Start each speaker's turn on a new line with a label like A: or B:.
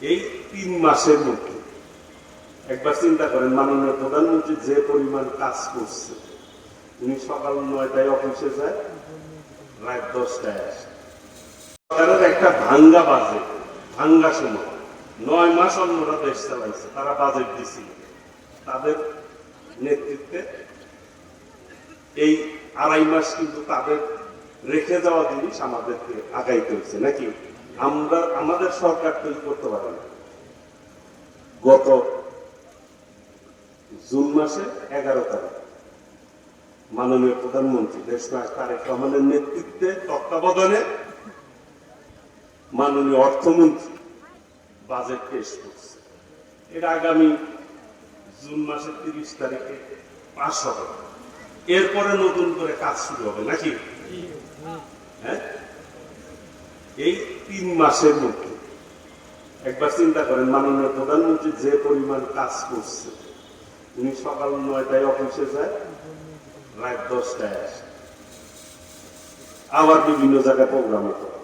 A: এই 3 মাসের মধ্যে একবার চিন্তা করেন, মাননীয় প্রধানমন্ত্রী যে পরিমাণ কাজ করছে, উনি সকাল 9টায় অফিসে যায়, রাত 10টায় আসে। সরকারের একটা ভাঙ্গা বাজেট, ভাঙ্গা সময় 9 মাস অন্যরা দেশ চালাইছে, তারা বাজেট দিছিল তাদের নেতৃত্বে। এই 2.5 মাস কিন্তু তাদের রেখে যাওয়া জিনিস আমাদেরকে আগাইতে হচ্ছে নাকি? আমরা আমাদের সরকার তৈরি করতে পারে না। গত জুন মাসে 11 তারিখ মাননীয় প্রধানমন্ত্রী দেশনায়ক তারেক রহমানের নেতৃত্বে তত্ত্বাবধানে মাননীয় অর্থমন্ত্রী বাজেট পেশ করছে। এটা আগামী জুন মাসের 30 তারিখে পাস হবে। এরপরে নতুন করে কাজ শুরু হবে নাকি? হ্যাঁ, এই 3 মাসের মধ্যে একবার চিন্তা করেন, মাননীয় প্রধানমন্ত্রী যে পরিমাণ কাজ করছে, উনি সকাল 9টায় অফিসে যায়, রাত 10টায় আসে, আবার বিভিন্ন জায়গায় প্রোগ্রাম করে।